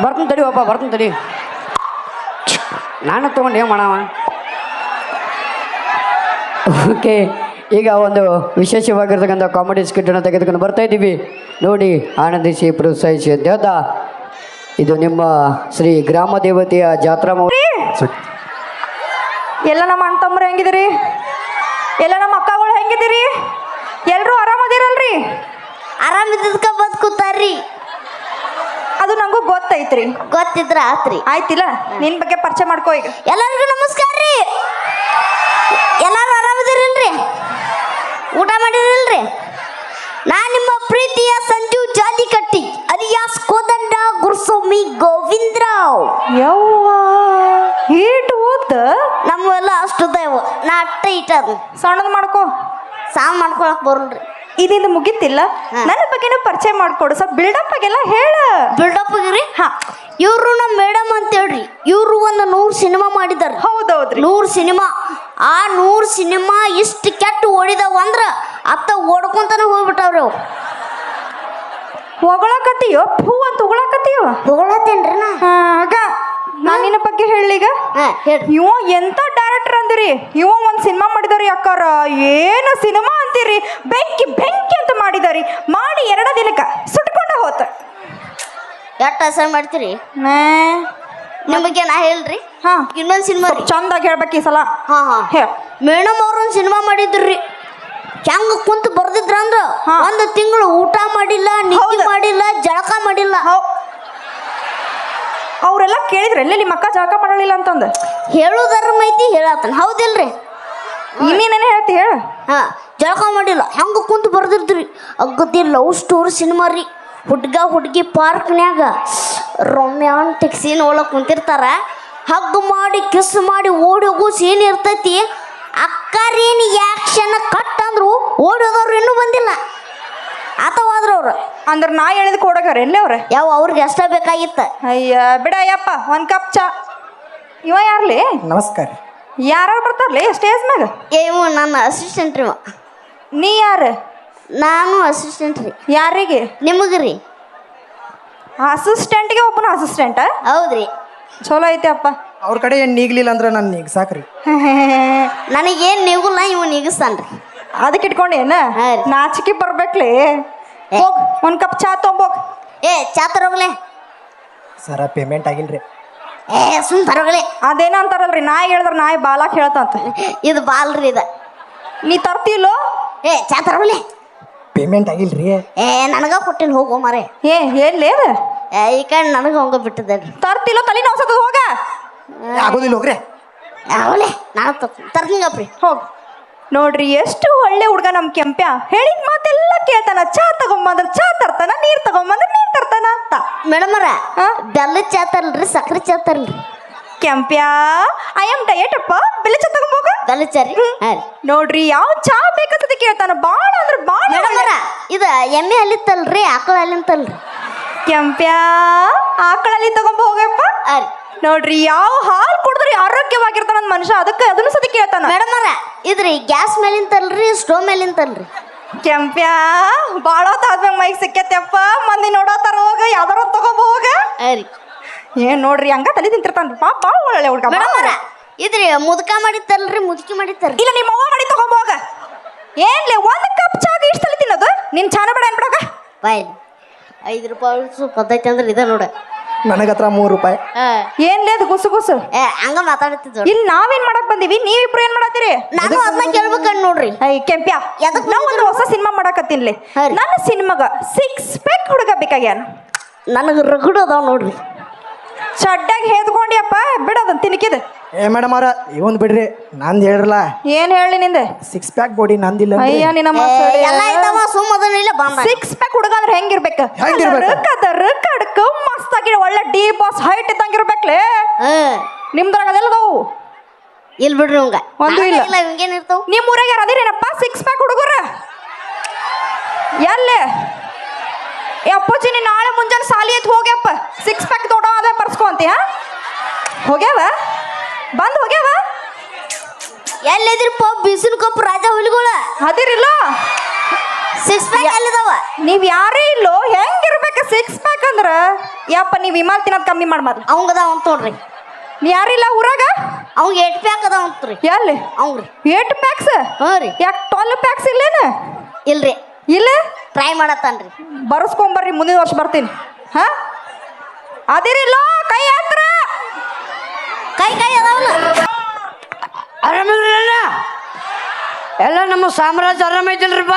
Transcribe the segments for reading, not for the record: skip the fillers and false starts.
ಬರ್ತೀನಿ ತಡಿ ಒಬ್ಬ ಬರ್ತೀನಿ ತಡಿ. ನಾನು ತೊಗೊಂಡು ಏನು ಮಾಡವ. ಓಕೆ, ಈಗ ಒಂದು ವಿಶೇಷವಾಗಿರ್ತಕ್ಕಂಥ ಕಾಮಿಡಿ ಸ್ಕಿಟ್ಟನ್ನು ತೆಗೆದುಕೊಂಡು ಬರ್ತಾ ಇದ್ದೀವಿ. ನೋಡಿ, ಆನಂದಿಸಿ ಪ್ರೋತ್ಸಾಹಿಸಿ ಅಂತ ಹೇಳ್ತಾ, ಇದು ನಿಮ್ಮ ಶ್ರೀ ಗ್ರಾಮ ದೇವತೆಯ ಜಾತ್ರಾ ಎಲ್ಲ ನಮ್ಮ ಅಣ್ಣ ತಮ್ಮರು ಹೆಂಗಿದಿರಿ? ಎಲ್ಲ ನಮ್ಮ ಅಕ್ಕಗಳು ಹೆಂಗಿದಿರಿ? ಎಲ್ಲರೂ ಆರಾಮದಿರಲ್ರಿ? ಆರಾಮಿದ್ದಕ್ಕೆ ಬಂದು ಕೂತಾರ್ರಿ. ಅದು ನಂಗೂ ಗೊತ್ತೈತ್ರಿ. ಗೊತ್ತಿದ್ರ ಆತ್ರಿ. ಆಯ್ತಿಲ್ಲ, ನಿನ್ ಬಗ್ಗೆ ಪರಿಚಯ ಮಾಡ್ಕೋ ಈಗ. ಎಲ್ಲರಿಗೂ ನಮಸ್ಕಾರ ರೀ. ಎಲ್ಲರೂ ಆರಾಮದಿರಲ್ರಿ? ಊಟ ಮಾಡಿರಲ್ರಿ? ನಾ ನಿಮ್ಮ ಪ್ರೀತಿಯ ಸಂಜು ಜಾಲಿಕಟ್ಟಿ ಅಲಿಯಾಸ್ ಕೋದಂಡ ಗುರುಸ್ವಾಮಿ ಗೋವಿಂದರಾವ್. ಯವ್ವ ಹೀಟ್ ಊತ ನಮ್ಮೆಲ್ಲ ಅಷ್ಟು ದಯವು ನಾ ಅಟ್ಟ ಇಟ್ಟದು ಸಣ್ಣದು ಮಾಡ್ಕೋ. ಸಾಂಗ್ ಮಾಡ್ಕೊಳಕ್ ಬರಲ್ರಿ. ಇದಿಂದ ಮುಗಿತಿಲ್ಲ, ನನ್ನ ಬಗ್ಗೆನೂ ಪರಿಚಯ ಮಾಡ್ಕೊಡು. ಸ್ವಲ್ಪ ಬಿಲ್ಡಪ್ ಆಗೆಲ್ಲ ಹೇಳ. ಬಿಲ್ಡಪ್ ಆಗಿರಿ. ಹಾ, ಇವ್ರು ನಮ್ಮ ಮೇಡಮ್ ಅಂತ ಹೇಳ್ರಿ. ಇವ್ರು ಒಂದು 100 ಸಿನಿಮಾ ಮಾಡಿದಾರ. ಹೌದೌದ್ರಿ, 100 ಸಿನಿಮಾ. ಆ 100 ಸಿನಿಮಾ ಇಷ್ಟು ಕೆಟ್ಟ ಓಡಿದಾವ ಅಂದ್ರ ಅತ್ತ ಓಡ್ಕೊಂತಾನೆ ಹೋಗ್ಬಿಟ್ಟವ್ರಿ ಅವ್. ಹೊಗಳಕತ್ತೀಯೋ? ಹೂ ಅಂತ ಹೊಗಳಕತ್ತೀಯೋ? ಹೊಗಳತ್ತೇನ್ರಿ ನಾ. ಆಗ ನಾನು ನಿನ್ನ ಬಗ್ಗೆ ಹೇಳೀಗ. ಇವ ಎಂತ ಡೈರೆಕ್ಟರ್ ಅಂದಿರಿ? ಇವ ಒಂದು ಸಿನಿಮಾ ಮಾಡಿದಾರಿ ಅಕ್ಕಾರ. ಏನು ಸಿನಿಮಾ ಅಂತೀರಿ? ಬೆಂಕಿ ಬೆಂಕಿ ಅಂತ ಮಾಡಿದಾರಿ. ಮಾಡಿ 2 ದಿನಕ್ಕ ಸುಟ್ಕೊಂಡ ಹೋತ. ಎಷ್ಟು ಹೆಸರು ಮಾಡ್ತೀರಿ ನಿಮಗೆ? ನಾ ಹೇಳ್ರಿ. ಹಾ, ಇನ್ನೊಂದು ಸಿನಿಮಾ ಚಂದಾಗಿ ಹೇಳ್ಬೇಕು ಈ ಸಲ. ಹಾ ಹಾ, ಮೇಡಮ್ ಅವ್ರೊಂದು ಸಿನಿಮಾ ಮಾಡಿದ್ರಿ. ಹೆಂಗ ಕುಂತ ಬರ್ದಿದ್ರ ಅಂದ್ರ 1 ತಿಂಗಳು ಊಟ ಮಾಡಿಲ್ಲ, ನಿದ್ದೆ ಮಾಡಿಲ್ಲ, ಜಳಕ ಮಾಡಿಲ್ಲ. ಅವರೆಲ್ಲ ಕೇಳಿದ್ರೆ ಎಲ್ಲೇ ನಿಮ್ಮ ಅಕ್ಕ ಜಳಕ ಮಾಡಲಿಲ್ಲ ಅಂತಂದು ಹೇಳುದರ ಮೈತಿ ಹೇಳತ್ತನ. ಹೌದಿಲ್ರಿ? ಇನ್ನೇನೇ ಹೇಳ್ತಿ ಹೇಳ. ಹಾ, ಜಳಕ ಮಾಡಿಲ್ಲ, ಹೆಂಗ ಕುಂತ ಬರ್ದಿರ್ದ್ರಿ. ಅಗ್ಗದಿ ಲವ್ ಸ್ಟೋರಿ ಸಿನಿಮಾ ರೀ. ಹುಡ್ಗ ಹುಡ್ಗಿ ಪಾರ್ಕ್ನ್ಯಾಗ ರೊಮ್ಯಾಂಟಿಕ್ ಸೀನ್ ಒಳಗೆ ಕುಂತಿರ್ತಾರ. ಹಗ್ ಮಾಡಿ ಕಿಸ್ ಮಾಡಿ ಓಡಿ ಹೋಗೋ ಸೀನ್ ಇರ್ತೈತಿ. ಅಕ್ಕರೇನು ಆಕ್ಷನ್ ಕಟ್ ಅಂದ್ರು ಓಡೋದವ್ರು ಇನ್ನೂ ಬಂದಿಲ್ಲ. ಆತವಾದ್ರ ಅವ್ರು ಅಂದ್ರೆ ನಾ ಹೇಳಿದ್ ಕೊಡಗಾರ ಎಲ್ಲೇ ಅವ್ರೆ? ಯಾವ ಅವ್ರಿಗೆ ಅಷ್ಟ ಬೇಕಾಗಿತ್ತ. ಅಯ್ಯ ಬಿಡ ಅಯ್ಯಪ್ಪ, 1 ಕಪ್ ಚಾ. ಇವ ಯಾರ್ಲಿ? ನಮಸ್ಕಾರ. ಯಾರು ಬರ್ತಾರ್ಲಿ ಸ್ಟೇಜ್ ಮ್ಯಾಗ? ಇವ ನನ್ನ ಅಸಿಸ್ಟೆಂಟ್ ರೀ. ನೀ ಯಾರು? ನಾನು ಅಸಿಸ್ಟೆಂಟ್ ರೀ. ಯಾರಿಗೆ? ನಿಮಗ್ರಿ. ಅಸಿಸ್ಟೆಂಟ್ಗೆ ಒಬ್ಬನ ಅಸಿಸ್ಟೆಂಟ್? ಹೌದ್ರಿ. ಚಲೋ ಐತೆ ಅಪ್ಪ. ಅವ್ರ ಕಡೆ ಏನು ನೀಗ್ಲಿಲ್ಲ ಅಂದ್ರೆ ನಾನು ನೀಗ್ ಸಾಕ್ರಿ. ನನಗೇನು ನೀಗುಲ್ಲ, ಇವ್ ನೀಗಿಸ್ತಾನ್ರಿ. ಅದಕ್ಕೆ ಇಟ್ಕೊಂಡೇನ? ನಾಚಿಕೆ ಬರ್ಬೇಕ್ಲಿ. ಹೋಗ್ 1 ಕಪ್ ಚಾ ತೊಂಬೋಗ್. ಚಾ ತರೋಗ್ಲೆ. ಸರ ಪೇಮೆಂಟ್ ಆಗಿಲ್ರಿ. ಸುಮ್ ತರೋಗ್ಲೆ. ಅದೇನ ಅಂತಾರಲ್ರಿ, ನಾಯಿ ಹೇಳಿದ್ರ ನಾಯಿ ಬಾಲಾಕ್ ಹೇಳ್ತಂತ. ಇದು ಬಾಲ್ರಿ ಇದ. ನೀ ತರ್ತಿಲ್ಲೋ? ಚಾ ತರೋಗ್ಲೆ. ಪೇಮೆಂಟ್ ಆಗಿಲ್ರಿ. ನನಗ ಕೊಟ್ಟಿಲ್ಲ, ಹೋಗೋ ಮಾರೆ. ಎಲ್ಲಿ ಅದ? ಈ ಕಡೆ ನನಗ ಹೋಗ ಬಿಟ್ಟದ್ರಿ. ತರ್ತಿಲ್ಲೋ? ತಲೆ ನೋಸದ ಹೋಗ. ಆಗೋದಿಲ್ಲ ಹೋಗ್ರಿ. ಅವಳೆ ನಾನು ತರ್ತೀನಪ್ರಿ. ಹೋಗ್. ನೋಡ್ರಿ ಎಷ್ಟು ಒಳ್ಳೆ ಹುಡ್ಗ ನಮ್ ಕೆಂಪ್ಯ. ಹೇಳಿದ ಮಾತೆಲ್ಲ ಕೇಳ್ತಾನ. ಚಾ ತಗೊಂಬಂದ್ರ ಚಾ ತರ್ತಾನ, ನೀರ್ ತಗೊಂಬಂದ್ರ ನೀರ್ ತರ್ತಾನ ಅಂತ. ಮೇಡಮರ, ಬೆಲ್ಲ ಚಾ ತರಲ್ರಿ, ಸಕ್ರೆ ಚಾ ತರಲ್ರಿ? ಕೆಂಪ್ಯ, ಐ ಆಮ್ ಡಯಟ್ ಅಪ್ಪ, ಬೆಲ್ಲ ಚಾ ತಗೊಂಬೋಗ. ಬೆಲ್ಲ ಚಾ ರೀ. ನೋಡ್ರಿ ಯಾವ ಚಾ ಬೇಕಂತ ಕೇಳ್ತಾನ. ಬಾಳ ಅಂದ್ರೆ ಬಾಳ. ಮೇಡಮರ, ಇದ ಎಮ್ಮೆ ಅಲ್ಲಿತ್ತಲ್ರಿ, ಆಕಳ ಅಲ್ಲಿಂತಲ್ರಿ? ಕೆಂಪ್ಯ, ಆಕಳಲ್ಲಿ ತಗೊಂಬ ಹೋಗಪ್ಪ. ನೋಡ್ರಿ ಯಾವ ಹಾಲು ಕುಡಿದ್ರಿ ಆರೋಗ್ಯವಾಗಿರ್ತಾನ ಮನುಷ್ಯ, ಅದಕ್ಕೆ ಅದನ್ನು ಸತಿ ಕೇಳ್ತಾನ. ಮೇಡಮರ, ಇದ್ರಿ ಗ್ಯಾಸ್ ಮೇಲಿಂತಲ್ರಿ, ಸ್ಟೋವ್ ಮೇಲಿಂತಲ್ರಿ? ಕೆಂಪ್ಯ, ಬಾಳ ಹೊತ್ತಾದ್ಮ್ಯಾಗ ಮೈಕ್ ಸಿಕ್ಕತ್ತಪ್ಪ, ಮಂದಿ ನೋಡತ್ತಾರ. ಹೋಗ ಯಾವ್ದಾರ ತಗೊಂಬ ಹೋಗ. ಏನ್ ನೋಡ್ರಿ ಹಂಗ ತಲೆ ತಿಂತಿರ್ತಾನ್ರಿ. ಪಾಪ ಬಾಳ ಒಳ್ಳೆ ಹುಡ್ಗ. ಮೇಡಮರ, ಇದ್ರಿ ಮುದ್ಕ ಮಾಡಿತ್ತಲ್ರಿ, ಮುದುಕಿ ಮಾಡಿತ್ತಲ್ರಿ? ಇಲ್ಲ, ನಿಮ್ಮ ಅವ್ವ ಮಾಡಿ ತಗೊಂಬ ಹೋಗ. ಏನ್ಲಿ 1 ಕಪ್ ಚಾಗ ಇಷ್ಟ ತಲೆ ತಿನ್ನೋದು? ನಿನ್ ಚಾನ ಬೇಡ ಏನ್ಬಿಡಾಗ? ಬಾಯ್ 5 ರೂಪಾಯಿ ಪದ್ದತಿ ಅಂದ್ರೆ ಇದ ನೋಡ. ನನಗ ಹತ್ರ 3 ರೂಪಾಯಿ. ಏನ್ಲೇ ಅದು ಗುಸು ಗುಸು? ಹಂಗ ಮಾತಾಡ್ತಿದ್ವಿ. ಇಲ್ಲಿ ನಾವೇನ್ ಮಾಡಕ್ ಬಂದಿವಿ, ನೀವಿಬ್ರು ಏನ್ ಮಾಡತ್ತೀರಿ? ನಾನು ಅದನ್ನ ಕೇಳ್ಬೇಕಂಡ್ ನೋಡ್ರಿ. ಕೆಂಪ್ಯ, ನಾ ಒಂದು ಹೊಸ ಸಿನಿಮಾ ಮಾಡಕತ್ತೀನ್ಲಿ. ನನ್ನ ಸಿನಿಮಾಗ 6 ಪ್ಯಾಕ್ ಹುಡುಗ ಬೇಕಾಗ್ಯಾನ. ನನಗ ರಗಡು ಅದಾವ ನೋಡ್ರಿ. ಚಡ್ಡಾಗ ಹೇದ್ಕೊಂಡಿಯಪ್ಪ, ಬಿಡೋದನ್ ತಿನ್ಕಿದ. ಮೇಡಮ್ ಅವ್ರ ಇವನ್ ಬಿಡ್ರಿ, ನಂದು ಹೇಳ್ರಲ್ಲ. ಏನ್ ಹೇಳಿ ನಿಂದೆ? 6 ಪ್ಯಾಕ್ ಬಾಡಿ ನಂದಿಲ್ಲ. ಅಯ್ಯ ನಿನ್ನ ಎಲ್ಲ ಇದ್ದಾವ, ಸುಮ್ಮದನಿಲ್ಲ ಬಂದ. 6 ಪ್ಯಾಕ್ ಹುಡುಗ ಅಂದ್ರೆ ಹೆಂಗಿರ್ಬೇಕು? ಕದರ್ ಕಡ್ಕ ಮಸ್ತಾಗಿ ಒಳ್ಳೆ ಡಿ ಬಾಸ್ ಹೈಟ್ ಇದ್ದಂಗಿರ್ಬೇಕ್ಲೆ. ನಿಮ್ದ್ರಾಗ ಅದೆಲ್ಲದವು ಇಲ್ ಬಿಡ್ರಿ. ಹಂಗ ಒಂದು ಇಲ್ಲ. ಹಿಂಗೇನ್ ಇರ್ತಾವ? ನಿಮ್ ಊರಾಗ ಅದಿರೇನಪ್ಪ 6 ಪ್ಯಾಕ್ ಹುಡುಗರ? ಎಲ್ಲೇ ಅಪ್ಪಾಜಿ, ನೀ ನಾಳೆ ಮುಂಜಾನೆ ಸಾಲಿ ಐತ್ ಹೋಗ್ಯಪ್ಪ. 6 ಪ್ಯಾಕ್ ದೊಡ್ಡ ಅದ ಬರ್ಸ್ಕೊಂತೀಯ? ಹೋಗ್ಯಾವ ಬಂದ್ ಹೋಗ್ಯಾವ. ಎಲ್ಲಿದ್ರಿಪ್ಪ ಬಿಸಿಲು ಕಪ್ಪು ರಾಜ ಹುಲಿಗಳ? ಅದಿರಿಲ್ಲ ಸಿಕ್ಸ್ ಪ್ಯಾಕ್ ಅಲ್ಲಿದಾವ ನೀವ್ ಯಾರೇ ಇಲ್ಲೋ ಹೆಂಗಿರ್ಬೇಕ 6 ಪ್ಯಾಕ್ ಅಂದ್ರ ಯಪ್ಪ ನೀವ್ ವಿಮಾಲ್ ತಿನ್ನೋದ್ ಕಮ್ಮಿ ಮಾಡ್ಬಾರ್ದು. ಅವಂಗದಾವ ಅಂತ ನೋಡ್ರಿ. ನೀ ಯಾರಿಲ್ಲ ಊರಾಗ ಅವಂಗ 8 ಪ್ಯಾಕ್ ಅದಾವ ಅಂತ್ರಿ. ಎಲ್ಲಿ ಅವಂಗ್ರಿ 8 ಪ್ಯಾಕ್ಸ್ ಹ್ಞೂ ರೀ. ಯಾಕೆ 12 ಪ್ಯಾಕ್ಸ್ ಇಲ್ಲೇನ ಇಲ್ರಿ ಇಲ್ಲ ಟ್ರೈ ಮಾಡತ್ತಾನ್ರಿ. ಬರ್ಸ್ಕೊಂಬರ್ರಿ ಮುಂದಿನ ವರ್ಷ ಬರ್ತೀನಿ. ಹಾ ಅದಿರಿಲ್ಲೋ ಕೈ ಹತ್ರ ಕೈ ಅದಾವಲ್ಲ ಆರಾಮಿದ್ರಲ್ಲ ಎಲ್ಲ ನಮ್ಮ ಸಾಮ್ರಾಜ್ಯ ಆರಾಮೈತಿಲ್ರಿಪ್ಪ.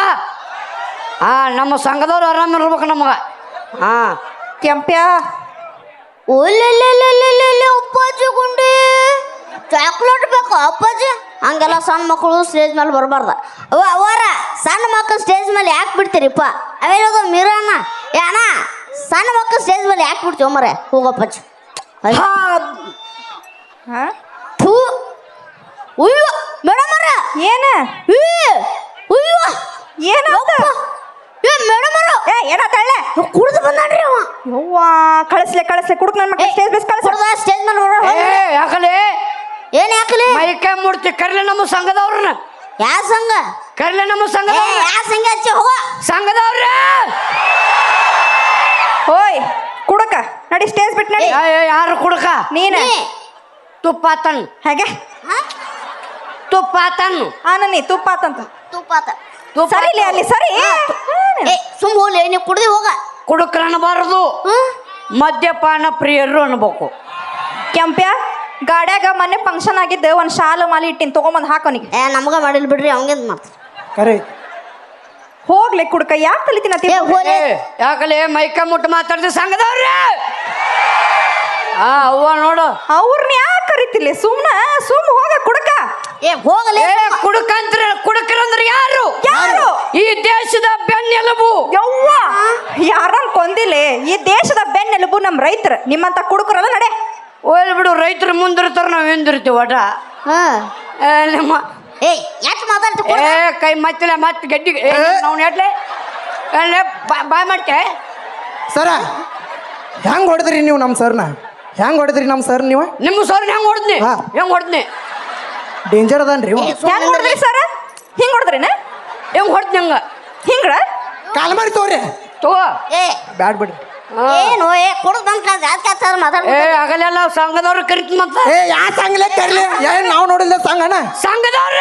ನಮ್ಮ ಸಂಘದವ್ರು ಆರಾಮಿರ್ಬೇಕು ನಮಗೆ. ಕೆಂಪ್ಯ ಒಲ್ಲೆಲ್ಲೆಲ್ಲೆಲ್ಲೆಲ್ಲೆ ಅಪ್ಪಾಜಿ ಗುಂಡಿ ಚಾಕ್ಲೇಟ್ ಬೇಕು ಅಪ್ಪಾಜಿ. ಹಂಗೆಲ್ಲ ಸಣ್ಣ ಮಕ್ಕಳು ಸ್ಟೇಜ್ ಮೇಲೆ ಬರಬಾರ್ದ. ಅವರ ಸಣ್ಣ ಮಕ್ಕಳು ಸ್ಟೇಜ್ ಮೇಲೆ ಯಾಕೆ ಬಿಡ್ತೀರಿಪ್ಪ? ಅವೇನದು ಮೀರಣ್ಣ ಏ ಅಣ್ಣ ಸಣ್ಣ ಮಕ್ಕಳು ಸ್ಟೇಜ್ ಮೇಲೆ ಯಾಕೆ ಬಿಡ್ತೀವಿ ಮರೆ? ಹೋಗಪ್ಪಾಜಿ. ಹಾ ಥೂ ಉಯ್ಯೋ ಮೇಡಮ್ ಅವ್ರ ಏನ ಉಯ್ಯೋ ಏನ ಏ ಮೇಡಮ್ ಅವರು ಏನಾತಳ್ಳೆ ಕುಡ್ದು ಬಂದಾಡ್ರಿ ಅವ. ಯವ್ವಾ ಕಳಿಸ್ಲೆ ಕುಡುಕ್ ನನ್ನ ಮಕ್ಕಳು ಸ್ಟೇಜ್ ಬೇಸ್ ಕಳಿಸ್ ಸ್ಟೇಜ್ ಮೇಲೆ ಯಾಕಲೆ ಏನ್ ಯಾಕಲಿ ಮೈಕೈ ಮೂರ್ತಿ ಕರ್ಲೆ ನಮ್ಮ ಸಂಘದವ್ರನ್ನ. ಯಾ ಸಂಘ ಕರ್ಲೆ ನಮ್ಮ ಸಂಘದ ಯಾ ಸಂಘ ಹಚ್ಚಿ ಹೋಗ ಸಂಘದವ್ರ. ಓಯ್ ಕುಡಕ ನಡಿ ಸ್ಟೇಜ್ ಬಿಟ್ಟು ನಡಿ. ಯಾರು ಕುಡಕ? ನೀನ ತುಪ್ಪ ತನ್ ಹಾಗೆ ತುಪ್ಪ ತನ್ನು ನೀ ತುಪ್ಪ ಆತಂತ ತುಪ್ಪಾತ ಸರಿ ಅಲ್ಲಿ ಸರಿ ಏ ಸುಮ್ ಹೋಗ್ಲಿ ನೀವು ಕುಡ್ದಿ ಹೋಗ. ಕುಡುಕರು ಅನ್ನಬಾರದು, ಮದ್ಯಪಾನ ಪ್ರಿಯರು ಅನ್ಬೇಕು. ಕೆಂಪ್ಯ ಗಾಡ್ಯಾಗ ಮೊನ್ನೆ ಫಂಕ್ಷನ್ ಆಗಿದ್ದ ಒಂದ್ ಶಾಲು ಮಾಲಿ ಇಟ್ಟಿನ್ ತಗೊಂಬಂದ್ ಹಾಕೋನಿಗೆ. ಏ ನಮ್ಗ ಮಾಡಿಲ್ ಬಿಡ್ರಿ ಅವಂಗೇನ್ ಮಾಡ್ತ ಕರೆ ಹೋಗ್ಲಿ ಕುಡ್ಕ ಯಾಕೆ ತಲಿತಿನ ಯಾಕಲೆ ಮೈಕೈ ಮುಟ್ಟು ಮಾತಾಡ್ತಿ ಸಂಘದವ್ರ. ಅವ್ವ ನೋಡು ಅವ್ರನ್ನ ಯಾಕೆ ಕರಿತಿಲ್ಲ? ಸುಮ್ ಹೋಗ ಕುಡ್ಕ. ಏ ಹೋಗಲೇ ಕುಡುಕಂತ್ರ ಕುಡುಕರಂದ್ರ ಯಾರು? ಯಾರು? ಈ ದೇಶದ ಬೆನ್ನೆಲುಬು. ಯವ್ವ ಯಾರನ್ ಕೊಂದಿಲೆ ಈ ದೇಶದ ಬೆನ್ನೆಲುಬು ನಮ್ ರೈತರ. ನಿಮ್ಮಂತ ಕುಡುಕರಲ್ಲ ನಡೆ. ಹೋಗ್ಲಿ ಬಿಡು, ರೈತರು ಮುಂದಿರ್ತಾರ ನಾವ್ ಹಿಂದಿರ್ತೀವಿ ಒಟ. ನಿಮ್ಮ ಏ ಯಾಕೆ ಮಾತಾಡ್ತಿ ಕೈ ಮತ್ತಿಲ್ಲ ಮತ್ತೆ ಗಡ್ಡಿ ನಾವು ನೆಟ್ಲೆ ಬಾಯ್ ಮಾಡ್ತೆ. ಸರ ಹೆಂಗ್ ಹೊಡೆದ್ರಿ ನೀವು ನಮ್ಮ ಸರ್ನ? ಹೆಂಗ್ ಹೊಡೆದ್ರಿ ನಮ್ಮ ಸರ್ ನೀವು? ನಿಮ್ಮ ಸರ್ ಹೆಂಗ್ ಹೊಡ್ದ್ನಿ? ಹೆಂಗ್ ಹೊಡ್ದ್ನಿ? ಡೇಂಜರ್ ಅದನ್ರಿ ಹೆಂಗ್ ಹೊಡೆದ್ರಿ ಸರ್? ಹಿಂಗ್ ಹೊಡೆದ್ರಿನ? ಹೆಂಗ್ ಹೊಡ್ದ್ನಿ? ಹಂಗ ಹಿಂಗ್ರ ಕಾಲ್ ಮಾಡಿ ತಗೋರಿ. ತಗೋ ಏ ಬ್ಯಾಡ್ ಬಿಡ್ರಿ. ಏನು ಏ ಕುಡ್ದು ಬಂದ್ ಮಾತಾಡ ಆಗಲೆಲ್ಲ ಸಂಘದವ್ರು ಕರಿತ ಮತ್ತ ಯಾ ಸಂಘಲೇ ಕರ್ಲಿ ಏನ್ ನಾವು ನೋಡಿಲ್ಲ ಸಂಘನ ಸಂಘದವ್ರ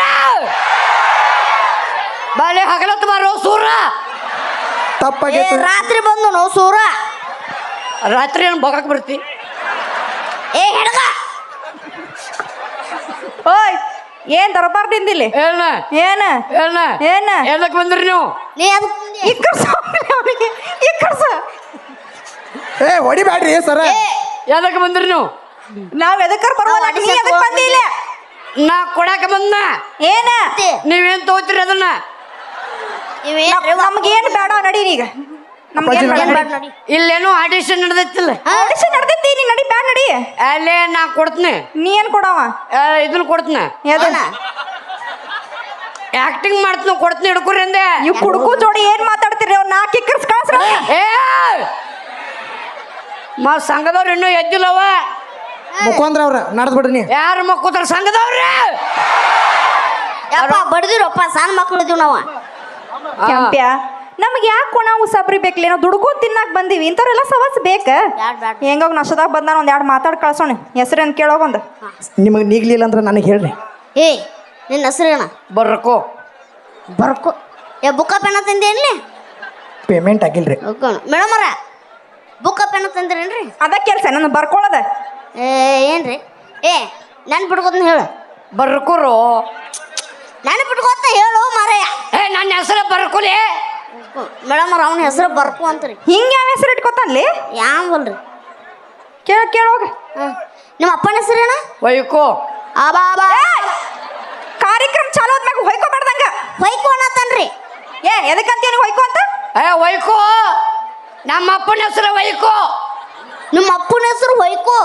ಬಾಲೆ ಹಗಲತ್ ಬಾರೋ ಸೂರ. ತಪ್ಪಾಗೈತಿ. ರಾತ್ರಿ ಬಂದು ನೋ ಸೂರ ರಾತ್ರಿ ಏನ್ ಬಗಾಕ್ ಬರ್ತಿ? ಏ ಹೆಡ್ಗ ಓಯ್ ಏನ್ ದರ್ಬಾರ್ದಿಂದಿಲ್ಲಿ? ಏನ ಏನ ಏನ ಏನ ಎದಕ್ ಬಂದ್ರಿ ನೀವು? ನೀ ಇಕ್ಕರ್ಸ ಅವನಿಗೆ ಇಕ್ಕರ್ಸ. ಏ ಹೊಡಿಬ್ಯಾಡ್ರಿ ಸರ. ಎದಕ್ ಬಂದ್ರಿ ನೀವು? ನಾವ್ ಎದಕ್ಕರ್ ಬರೋಲ್ಲ. ನೀ ಎದಕ್ ಬಂದಿಲ್ಲ? ನಾ ಕೊಡಾಕ ಬಂದ. ಏನ ನೀವೇನ್ ತಗೋತೀರಿ ಅದನ್ನ? ನಮ್ಗೇನ್ ಬೇಡ ನಡಿ ಈಗ. ನಮ್ಗೇನ್ ಬೇಡ ನಡಿ. ಇಲ್ಲೇನೋ ಆಡಿಷನ್ ನಡೆದೈತಿಲ್ಲ? ಆಡಿಷನ್ ನಡ್ದೈತಿ. ನೀ ನಡಿ ಬ್ಯಾಡ ನಡಿ. ಅಲ್ಲೇ ನಾ ಕೊಡ್ತೀನಿ. ನೀ ಏನ್ ಕೊಡವ? ಇದನ್ನ ಕೊಡ್ತೀನಿ. ಎದನ್ನ? ಆಕ್ಟಿಂಗ್ ಮಾಡ್ತೀನಿ ಕೊಡ್ತೀನಿ ಹಿಡ್ಕೊರಿ ಅಂದೆ. ಇವ್ ಕುಡ್ಕು ಜೋಡಿ ಏನ್ ಮಾತಾಡ್ತೀರಿ? ಅವ್ನ ನಾಲ್ಕು ಕಿಕ್ಕರ್ಸ್ ಕಳ್ಸ್ರ. ಏ ಸಂಘದವ್ರು ಇನ್ನೂ ಎದ್ದಿಲ್ಲವ. ಮುಖಂದ್ರ ಅವ್ರ ನಡ್ದ್ ಬಿಡ್ರಿ ನೀ. ಯಾರು ಮಕ್ಕೂತಾರ ಸಂಘದವ್ರ? ಯಪ್ಪ ಬಡ್ದಿರಪ್ಪ ಸಣ್ಣ ಮಕ್ಳು ಇದೀವಿ ನಾವ. ಕೆಂಪ್ಯ ನಮ್ಗೆ ಯಾಕೆ ಕೊಣ ಉಸಾಬ್ರಿ ಬೇಕಲ್ಲ? ನಾವು ದುಡ್ಕೊಂಡ್ ತಿನ್ನಾಕ್ ಬಂದೀವಿ. ಇಂಥವ್ರೆಲ್ಲ ಸವಾಸ ಬೇಕ. ಹೆಂಗೋಗ್ ನಷ್ಟದಾಗ ಬಂದ ಒಂದ್ ಎರಡು ಮಾತಾಡ್ ಕಳ್ಸೋಣ. ಹೆಸರೇನ್ ಕೇಳೋಗೊಂದು. ನಿಮಗೆ ನೀಗ್ಲಿಲ್ಲ ಅಂದ್ರೆ ನನಗೆ ಹೇಳ್ರಿ. ಏ ನಿನ್ನ ಹೆಸರೇನ? ಬರ್ಕೋ ಬರ್ಕೋ. ಏ ಬುಕ್ಕ ಪೆನ್ನ ತಂದೇನ್ಲಿ? ಪೇಮೆಂಟ್ ಆಗಿಲ್ರಿ. ಮೇಡಮ್ ಅವ್ರ ಬುಕ್ಕ ಪೆನ್ನ ತಂದ್ರೇನ್ರಿ? ಅದ ಕೆಲ್ಸ ನನ್ನ ಬರ್ಕೊಳ್ಳೋದ. ಏನ್ರಿ? ಏ ನನ್ ಬಿಡ್ಕೋತ ಹೇಳು. ಬರ್ಕೋರು ನಾನು ಬಿಟ್ಕೋತ ಹೇಳು ಮಾರಯ್ಯ. ನನ್ನ ಹೆಸರು ಬರ್ಕೊಲಿ. ಮೇಡಮ್ ಅವ್ರ ಅವನ ಹೆಸರು ಬರ್ಕು ಅಂತ್ರಿ. ಹಿಂಗ ಯಾವ ಹೆಸರು ಇಟ್ಕೋತಾನ್ಲಿ? ಯಾವಲ್ರಿ ಕೇಳೋಗ. ನಿಮ್ಮ ಅಪ್ಪನ ಹೆಸರೇನ? ವೈಕೋ. ಕಾರ್ಯಕ್ರಮ ಚಾಲು ಆದ್ಮ್ಯಾಗ ಹೊಯ್ಕೋಬಾರ್ದಂಗ. ಹೊಯ್ಕೋ ಅನ್ನತಾನ್ರಿ. ಏ ಎದಕ್ಕಂತೀಯ ನೀವು ಹೊಯ್ಕೋ ಅಂತ? ವೈಕೋ ನಮ್ಮ ಅಪ್ಪನ ಹೆಸರು ವೈಕೋ. ನಿಮ್ಮ ಅಪ್ಪನ ಹೆಸರು ಹೊಯ್ಕೋ.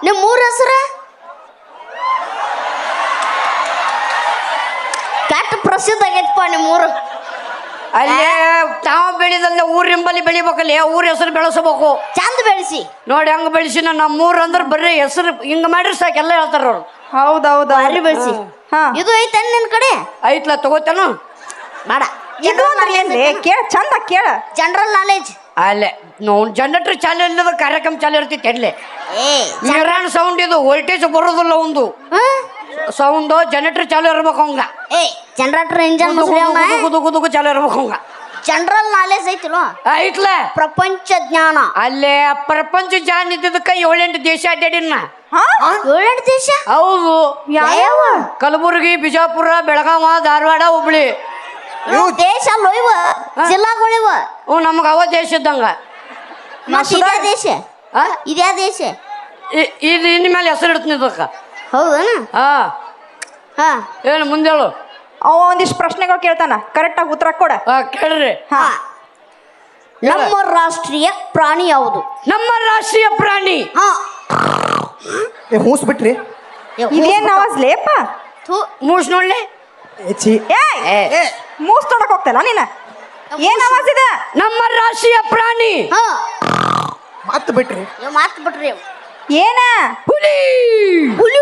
ನಿಮ್ಮ ಮೂರ ಹೆಸರು ಕೆಟ್ಟ ಪ್ರಸಿದ್ಧ ಆಗೈತಪ್ಪ ನಿಮ್ಮೂರು. ಅಲ್ಲೇ ತಾವು ಬೆಳೆದಲ್ಲ ಊರಿಂಬಲ್ಲಿ ಬೆಳಿಬೇಕಲ್ಲಿ. ಊರ ಹೆಸರು ಬೆಳೆಸಬೇಕು. ಚಂದ ಬೆಳೆಸಿ ನೋಡಿ ಹಂಗ ಬೆಳೆಸಿ. ನಮ್ಮೂರ್ ಅಂದ್ರೆ ಬರೀ ಹೆಸರು ಹಿಂಗ ಮಾಡಿರಿ ಸಾಕು ಎಲ್ಲ ಹೇಳ್ತಾರ ಅವ್ರು. ಹೌದೌದು ಬಾರಿ ಬೆಳೆಸಿ. ಇದು ಐತೆ ನಿನ್ ಕಡೆ? ಐತ್ಲ ತಗೋತೇನು? ಬೇಡ ಇದು ಅಂದ್ರೆ ಏನ್ರಿ ಕೇಳ ಚಂದ ಕೇಳ ಜನರಲ್ ನಾಲೆಜ್. ಅಲ್ಲೇ ನಾವು ಜನರೇಟರ್ ಚಾಲು ಇಲ್ಲದ ಕಾರ್ಯಕ್ರಮ ಚಾಲು ಇರ್ತೈತಿ ಅಲ್ಲೇ ಮಿರಾನ್ ಸೌಂಡ್ ಇದು ವೋಲ್ಟೇಜ್ ಬರೋದಿಲ್ಲ ಒಂದು ಸೌಂಡ್ ಜನರೇಟರ್ ಚಾಲು ಇರ್ಬೇಕು ಅವಂಗ ಜನರೇಟರ್ ಇಂಜನ್ ಗುದು ಗುದು ಚಾಲು ಇರ್ಬೇಕು ಅವಂಗ ಜನರಲ್ ನಾಲೆಜ್ ಐತಿಲ್ವ ಐತ್ಲ ಪ್ರಪಂಚ ಜ್ಞಾನ. ಅಲ್ಲೇ ಪ್ರಪಂಚ ಜಾನ್ ಇದ್ದಕ್ಕ 7-8 ದೇಶ ಅಡ್ಡಾಡಿನ 7 ದೇಶ ಹೌದು ಯಾವ ಕಲಬುರಗಿ ಬಿಜಾಪುರ ಬೆಳಗಾವ ಧಾರವಾಡ ಹುಬ್ಳಿ ಇವು ದೇಶ ಅಲ್ಲೋ ಇವ ಜಿಲ್ಲಾಗಳಿವ. ನಮ್ಗ ಅವ ದೇಶ ಇದ್ದಂಗ ಇದ್ಯಾ ದೇಶ ಇದ್ಯಾ ದೇಶ ಇದು ಇನ್ ಮೇಲೆ ಹೆಸರು ಇಡ್ತೀನಿದಕ್ಕ ಹೌದನ. ಹಾ ಹಾ ಏನು ಮುಂದೆ ಹೇಳು. ಅವ ಒಂದಿಷ್ಟು ಪ್ರಶ್ನೆಗಳು ಕೇಳ್ತಾನ ಕರೆಕ್ಟ್ ಆಗಿ ಉತ್ತರ ಕೊಡ. ಕೇಳ್ರಿ. ಹಾ ನಮ್ಮ ರಾಷ್ಟ್ರೀಯ ಪ್ರಾಣಿ ಯಾವುದು? ನಮ್ಮ ರಾಷ್ಟ್ರೀಯ ಪ್ರಾಣಿ ಹಾ ಹೂಸ್ ಬಿಟ್ರಿ ಇದೇನ್ ಆವಾಜ್ ಲೇಪ ಮೂಸ್ ನೋಡ್ಲಿ ಛೀ ಏಯ್ ಮೂಸ್ ತೊಡಕ್ ಹೋಗ್ತಲ್ಲ ನೀನ ಏನ್ ಆವಾಜ್ ಇದೆ? ನಮ್ಮ ರಾಷ್ಟ್ರೀಯ ಪ್ರಾಣಿ ಹಾ ಮತ್ ಬಿಟ್ರಿ ಮಾತ್ ಬಿಟ್ರಿ ಏನ ಹುಲಿ ಹುಲಿ.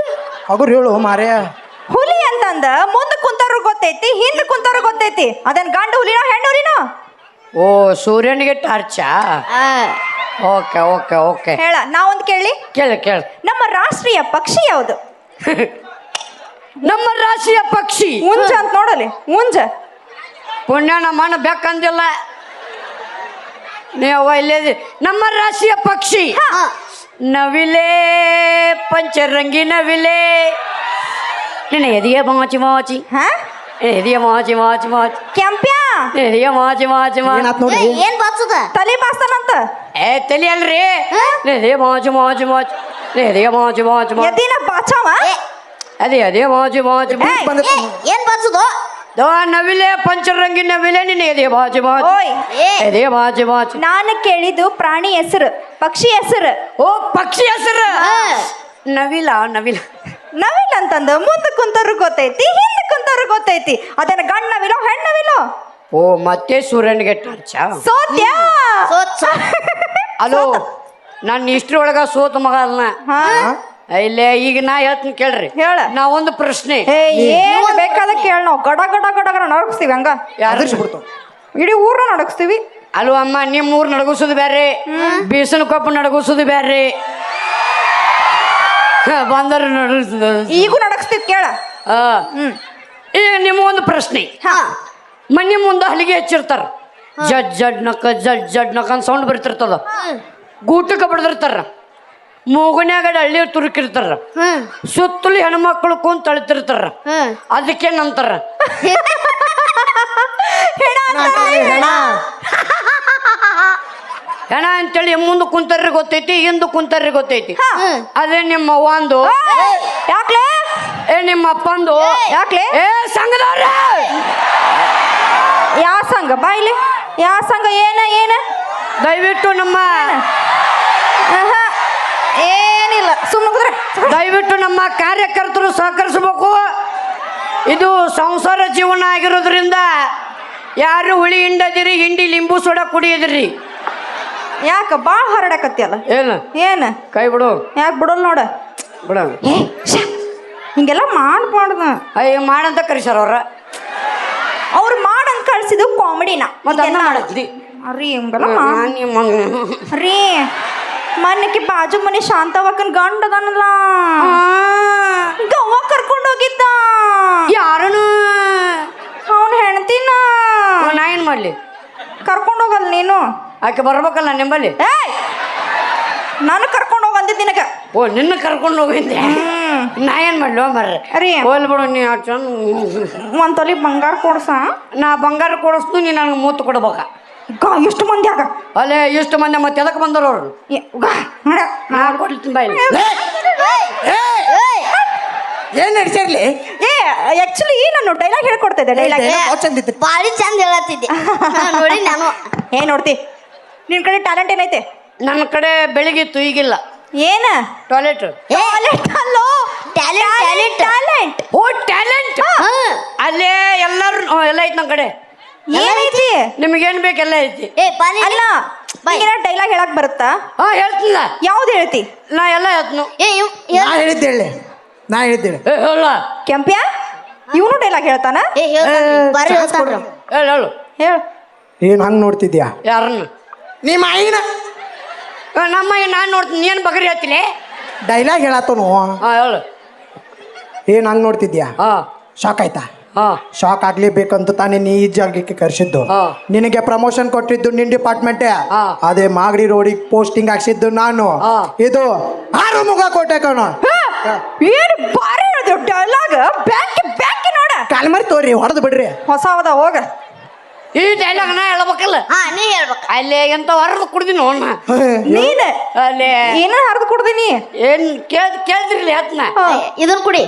ಹಗುರ್ ಹೇಳು ಮಾರ್ಯ. ಹುಲಿ ಅಂತಂದ ಮುಂದ್ ಕುಂತವ್ರು ಗೊತ್ತೈತಿ ಹಿಂದ್ ಕುಂತವ್ರು ಗೊತ್ತೈತಿ ಅದನ್ ಗಂಡು ಹುಲಿನ ಹೆಣ್ಣು ಹುಲಿನ? ಓ ಸೂರ್ಯನಿಗೆ ಟಾರ್ಚಾ. ಆ, ಓಕೆ ಓಕೆ ಓಕೆ ಹೇಳ ನಾ ಒಂದ್ ಕೇಳಿ. ಕೇಳ ನಮ್ಮ ರಾಷ್ಟ್ರೀಯ ಪಕ್ಷಿ ಯಾವುದು? ನಮ್ಮ ರಾಷ್ಟ್ರೀಯ ಪಕ್ಷಿ ಮುಂಜ ಅಂತ ನೋಡಲಿ ಮುಂಜ. ಪುಣ್ಯ ನಮ್ಮಣ್ಣ ಬೆಕ್ಕಂದಿಲ್ಲ ನೀವು ಇಲ್ಲೇ ನಮ್ಮ ರಾಷ್ಟ್ರೀಯ ಪಕ್ಷಿ ಹಾ. ನವಿಲೆ ಪಂಚರಂಗಿ ನವಿಲೆ ನಿನ್ನ ಎದೆಯ ಮಾಚಿ ಮಾಚಿ ಹಾ ಎದೆಯ ಮಾಚಿ ಮಾಚಿ ಮಾಚಿ ಕೆಂಪ್ಯಾ ಎದೆಯ ಮಾಚಿ ಮಾಚಿ ಮಾಚಿ ಏನಾತ್ ಏ, ನೋಡ್ರಿ ಏನ್ ಬಾಚುದ? ತಲೆ ಬಾಸ್ತಾನಂತ ಏ ತಲಿ ಅಲ್ರಿ ಎದೆಯ ಮಾಚಿ ಮಾಚಿ ಮಾಚಿ ಎದೆಯ ಮಾಚಿ ಮಾಚಿ ಮಾಚಿ ಎದಿನ ಬಾಚಾವ ಏ, ಅದೇ ಮಾಚಿ ಮಾಚಿ ಏಯ್, ಬಂದೈತಿ ಏನ್ ಬಾಚುದು? ನವಿಲೆ ಪಂಚರಂಗಿ ನವಿಲೆ ನಿನ್ನ ಎದೆಯ ಮಾಚಿ ಮಾಚಿ ಓಯ್ ಏ ಎದೆಯ ಮಾಚಿ ಮಾಚಿ ನಾನು ಕೇಳಿದ್ದು ಪ್ರಾಣಿ ಹೆಸರು ಪಕ್ಷಿ ಹೆಸರು. ಓ ಪಕ್ಷಿ ಹೆಸರು ಹಾ. ನವಿಲ ನವಿಲ ನವಿಲ್ ಅಂತಂದ ಮುಂದೆ ಕುಂತವ್ರು ಗೊತ್ತೈತಿ ಹಿಂದೆ ಕುಂತವ್ರು ಗೊತ್ತೈತಿ ಅದನ್ನ ಗಂಡ ನವಿಲೋ ಹೆಣ್ಣು ನವಿಲೋ? ಓ ಮತ್ತೆ ಸೂರ್ಯನಿಗೆ ಟಾರ್ಚ ಸೋತ್ಯಾ? ಸೋತ್ ಅಲೋ ನನ್ನ ಇಷ್ಟ್ರೊಳಗ ಸೋತ ಮಗ ಅಲ್ಲ ಹಾ ಇಲ್ಲೇ ಈಗ ನಾ ಹೇಳ್ತೀನಿ ಕೇಳ್ರಿ ಹೇಳ. ನಾ ಒಂದು ಪ್ರಶ್ನೆ ಏ ಏನ್ ಬೇಕಾದ ಕೇಳ ನಾವು ಗಡ ಗಡ ಗಡ ಗಡ ನಡಗಿಸ್ತೀವಿ ಹಂಗ ಅದರ್ಸಿ ಬಿಡ್ತಾವ ಇಡೀ ಊರ್ನ ನಡಗಿಸ್ತೀವಿ. ಅಲೋ ಅಮ್ಮ ನಿಮ್ಮ ಊರ್ ನಡಗಿಸೋದು ಬ್ಯಾರೆ ಬೀಸನ ಕೊಪ್ಪ ನಡಗಿಸೋದು ಬ್ಯಾರೆ ಬಂದರ ನಡಗಿಸೋದು ಈಗೂ ನಡಗಿಸ್ತೀವಿ ಕೇಳ. ಈಗ ನಿಮ್ಮ ಒಂದು ಪ್ರಶ್ನೆ ಹಾ ಮನೆ ಮುಂದೆ ಹಲಿಗೆ ಹಚ್ಚಿರ್ತಾರ ಜಡ್ ಜಡ್ ನಕ್ಕ ಜಡ್ ಜಡ್ ನಕ್ಕ ಅಂತ ಸೌಂಡ್ ಬರ್ತಿರ್ತದ ಗೂಟಕ್ಕೆ ಬಡ್ದಿರ್ತಾರ ಮೂಗನ್ಯಾಗ ಹಳ್ಳಿ ತುರುಕಿರ್ತಾರ ಹ್ಮ್ ಸುತ್ತಲೂ ಹೆಣ್ಮಕ್ಳು ಕುಂತ ಅಳ್ತಿರ್ತಾರ ಹ್ಮ್ ಅದಕ್ಕೆ ನಂತರ ಹೆಣ ಅಂತೇಳಿ ಮುಂದೆ ಕುಂತಾರ್ರಿ ಗೊತ್ತೈತಿ ಹಿಂದೆ ಕುಂತಾರ್ರಿ ಗೊತ್ತೈತಿ ಅದೇ ನಿಮ್ಮ ಅವ್ವಂದು ಯಾಕ್ಲೆ ನಿಮ್ಮ ಅಪ್ಪಂದು ಯಾಕ್ಲೆ ಏ ಸಂಘದವ್ರ ಯಾ ಸಂಘ ಬಾಯ್ಲಿ ಯಾ ಸಂಘ ಏನ ಏನ ದಯವಿಟ್ಟು ನಮ್ಮ ಆಹಾ, ಏನಿಲ್ಲ ಸುಮ್ಮನೆ ದಯವಿಟ್ಟು ನಮ್ಮ ಕಾರ್ಯಕರ್ತರು ಸಹಕರಿಸಬೇಕು ಇದು ಸಂಸಾರ ಜೀವನ ಆಗಿರೋದ್ರಿಂದ ಯಾರು ಹುಳಿ ಹಿಂಡದಿರಿ ಹಿಂಡಿ ಲಿಂಬು ಸೋಡ ಕುಡಿಯದಿರಿ ಯಾಕ ಬಾಳ ಹರಡಕತ್ತಿಯಲ್ಲ ಏನು ಏನ ಕೈ ಬಿಡು ಯಾಕೆ ಬಿಡೋಲ್ ನೋಡ ಬಿಡ ಏ ಶ್ಯಾ, ಹಿಂಗೆಲ್ಲ ಮಾಡ್ಬಾರ್ದ ಅಯ್ಯ ಮಾಡಂತ ಕರಿಸಾರ ಅವ್ರ ಅವ್ರು ಮಾಡಂತ ಕಳ್ಸಿದ್ದು ಕಾಮಿಡಿನ ಮತ್ತೆ ಅನ್ನ ಮಾಡತ್ತಿ ರೀ ಹಿಂಗೆಲ್ಲ ರೀ ಮನೆಗೆ ಬಾಜು ಮನೆ ಶಾಂತವಕ್ಕನ್ ಗಂಡ ಅದನಲ್ಲ ಗವ್ವ ಕರ್ಕೊಂಡು ಹೋಗಿದ್ದ ಯಾರನು ಅವನ್ ಹೆಣ್ತಿನ ನಾ ಏನ್ ಮಾಡ್ಲಿ ಕರ್ಕೊಂಡು ಹೋಗಲ್ಲ ನೀನು ಆಕೆ ಬರ್ಬೇಕಲ್ಲ ನಿಂಬಲ್ಲಿ ಏಯ್ ನಾನು ಕರ್ಕೊಂಡು ಹೋಗಂದಿದ್ ನಿನಗ ಓ ನಿನ್ನ ಕರ್ಕೊಂಡು ಹೋಗಿದ್ದೆ ನಾ ಏನ್ ಮಾಡ್ಲಿ ಮರ್ರಿ ರೀ ಹೋಲ್ ಬಿಡು ನೀ ಚಂದ ಒಂದ್ ತೊಲಿ ಬಂಗಾರ ಕೊಡ್ಸ ನಾ ಬಂಗಾರ ಕೊಡಿಸ್ತು ನೀ ನನಗೆ ಮೂತು ಕೊಡ್ಬೇಕ ಎಷ್ಟು ಮಂದಿ ಆಗ ಅಲ್ಲೇ ಎಷ್ಟು ಮಂದಿ ಮತ್ತೆ ಎದಕ್ಕೆ ಬಂದರು ಅವ್ರು ನಾ ಕೊಡ್ತೀನಿ ಬಾಯಿ ಏನ್ ನಡ್ಸಿರ್ಲಿ ಏ ಆಕ್ಚುಲಿ ನಾನು ಡೈಲಾಗ್ ಹೇಳ್ಕೊಡ್ತಾ ಇದ್ದೆ ಡೈಲಾಗ್ ಚಂದಿತ್ತು ಬಾಳಿ ಚಂದ ಹೇಳತ್ತಿದ್ದೆ ನೋಡಿ ನಾನು ಏನ್ ನೋಡ್ತಿ ನಿನ್ ಕಡೆ ಟ್ಯಾಲೆಂಟ್ ಏನೈತೆ ನನ್ನ ಕಡೆ ಬೆಳಿಗ್ಗಿತ್ತು ಈಗಿಲ್ಲ ಏನ ಟಾಯ್ಲೆಟ್ ಟಾಯ್ಲೆಟ್ ಅಲ್ಲೋ ಟ್ಯಾಲೆಂಟ್ ಟ್ಯಾಲೆಂಟ್ ಟ್ಯಾಲೆಂಟ್ ಓ ಟ್ಯಾಲೆಂಟ್ ಅಲ್ಲೇ ಎಲ್ಲರೂ ಎಲ್ಲ ಐತಿ ನಮ್ಮ ಕಡೆ ಏನೈತಿ ನಿಮಗೇನು ಬೇಕು ಎಲ್ಲ ಐತಿ ಏ ಬಾಲಿ ಅಲ್ಲ ಡೈಲಾಗ್ ಹೇಳಕ್ ಬರುತ್ತಾ ಹಾ ಹೇಳ್ತಿಲ್ಲ ಯಾವ್ದು ಹೇಳ್ತಿ ನಾ ಎಲ್ಲ ಹೇಳ್ತನು ಏ ನಾ ಹೇಳಿದ್ದೇಳಿ ನಾ ಹೇಳಿದ್ದೇಳಿ ಹೇಳ ಕೆಂಪ್ಯಾ ಇವನು ಡೈಲಾಗ್ ಹೇಳ್ತಾನ ಏ ಹೇಳ್ತಾನೆ ಬಾರಿ ಹೇಳ್ತಾನ ಹೇಳು ಹೇಳು ಹೇಳ ಏನು ಹಂಗೆ ನೋಡ್ತಿದ್ಯಾ ಯಾರನ್ನ ನಿಮ್ಮ ಆಯಿನ ನಮ್ಮ ನಾನು ನೋಡ್ತೀನಿ ಏನು ಬಗರಿ ಹೇಳ್ತೀನಿ ಡೈಲಾಗ್ ಹೇಳತ್ತನು ಹಾಂ ಹೇಳು ಏನು ಹಂಗೆ ನೋಡ್ತಿದ್ಯಾ ಹಾಂ ಶಾಕ್ ಆಯ್ತಾ ಹಾಂ ಶಾಕ್ ಆಗ್ಲೇಬೇಕಂತ ತಾನೇ ನೀ ಈ ಜಾಗಕ್ಕೆ ಕರ್ಸಿದ್ದು ಹಾ. ನಿನಗೆ ಪ್ರಮೋಷನ್ ಕೊಟ್ಟಿದ್ದು ನಿನ್ ಡಿಪಾರ್ಟ್ಮೆಂಟೇ ಹಾ. ಅದೇ ಮಾಗಡಿ ರೋಡಿಗೆ ಪೋಸ್ಟಿಂಗ್ ಹಾಕ್ಸಿದ್ದು ನಾನು ಹಾ. ಇದು ಆರು ಮುಗ ಕೋಟೆ ಕಣ ಏನು ಬಾರಿ ಹೇಳಿದೆವು ಡೈಲಾಗ್ ಬ್ಯಾಂಕಿ ನೋಡ ಕಾಲ್ ಮರಿ ತೋರಿ ಹೊಡೆದು ಬಿಡ್ರಿ ಹೊಸವದ ಹೋಗ ಈ ಡೈಲಾಗ್ ನಾ ಹೇಳ್ಬೇಕಲ್ಲ ಹಾ ನೀ ಹೇಳ್ಬೇಕು ಅಲ್ಲಿ ಎಂತ ಹೊರದು ಕುಡ್ದಿನಿ ನೋಡ ನೀನ್ ಅಲ್ಲಿ ಏನ ಹರಿದು ಕುಡ್ದೀನಿ ಏನ್ ಕೇಳ್ತಿರ್ಲಿ ಹತ್ನ ಇದನ್ ಕುಡಿ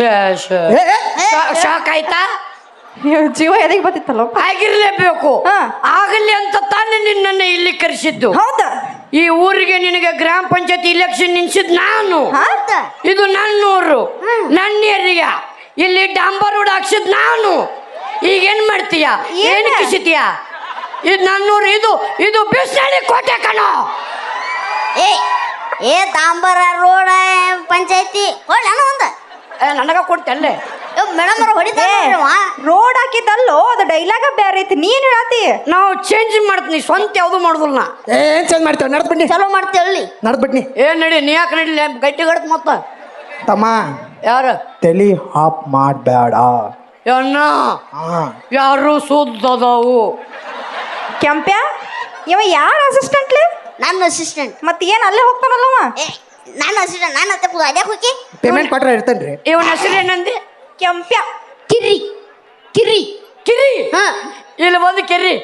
ಏ, ಏ, ಶಾಕ್ ಆಯ್ತಾ ಜೀವ ಎದಕ್ಕೆ ಬತ್ತಿತ್ತಲ್ಲ ಆಗಿರ್ಲೇಬೇಕು ಹಾ. ಆಗಲಿ ಅಂತ ತಾನೇ ನಿನ್ನನ್ನು ಇಲ್ಲಿ ಕರೆಸಿದ್ದು ಹೌದಾ ಈ ಊರಿಗೆ ನಿನಗೆ ಗ್ರಾಮ ಪಂಚಾಯತಿ ಇಲೆಕ್ಷನ್ ನಿಲ್ಸಿದ್ ನಾನು ಹೌದಾ ಇದು ನನ್ನೂರು ನನ್ನ ಏರಿಯಾ ಇಲ್ಲಿ ಡಾಂಬರ್ ರೋಡ್ ಹಾಕ್ಸಿದ್ ನಾನು ಈಗ ಏನ್ ಮಾಡ್ತೀಯ ಏನು ಕಿಸಿತೀಯ ಇದು ನನ್ನೂರು ಇದು ಬಿಸ್ನಳ್ಳಿ ಕೋಟೆ ಕಣೋ ಏ ಏ ತಾಂಬರ ರೋಡ ಪಂಚಾಯತಿ ಹೊಳ್ಳ ಒಂದ ನನಗ ಕೊಡ್ತಲ್ಲೇ ಮೇಡಮ್ ಅವ್ರು ಹೊಡಿತಾರೆ ರೋಡ್ ಹಾಕಿದ್ದಲ್ಲೋ ಅದು ಡೈಲಾಗ ಬ್ಯಾರೆ ಐತಿ ನೀನ್ ಹೇಳತಿ ನಾವು ಚೇಂಜ್ ಮಾಡ್ತೀನಿ ಸ್ವಂತ ಯಾವುದು ಮಾಡುದಿಲ್ಲ ನಾ ಏನ್ ಚೇಂಜ್ ಮಾಡ್ತೇವೆ ನಡ್ದ್ ಬಿಡ್ನಿ ಚಲೋ ಮಾಡ್ತೇಳಿ ನಡ್ದ್ ಬಿಡ್ನಿ ಏನ್ ನಡಿ ನೀ ಯಾಕೆ ನಡಿಲಿ ಗಟ್ಟಿ ಗಡತ್ ಮತ್ತ ತಮ್ಮ ಯಾರು ತಲಿ ಹಾಪ್ ಮಾಡ್ಬೇಡ ಅಣ್ಣ ಹಾ ಯಾರು ಸುದ್ದದವು ಕೆಂಪ್ಯ ಇವ ಯಾರ ಅಸಿಸ್ಟೆಂಟ್ಲಿ ನನ್ನ ಅಸಿಸ್ಟೆಂಟ್ ಮತ್ ಏನ್ ಅಲ್ಲೇ ಹೋಗ್ತಾನಲ್ಲವ ಏ ನನ್ನ ಅಸಿಸ್ಟೆಂಟ್ ನಾನು ಅತ್ತೆ ಅದೇ ಹೋಗಿ ಪೇಮೆಂಟ್ ಕೊಟ್ರೆ ಇರ್ತೇನ್ರಿ ಇವನ ಹೆಸರು ಏನಂದಿ ಕೆಂಪ್ಯ ಕಿರಿ ಕಿರಿ ಕಿರಿ ಹಾ ಇಲ್ಲಿ ಬಂದು ಕೆರಿ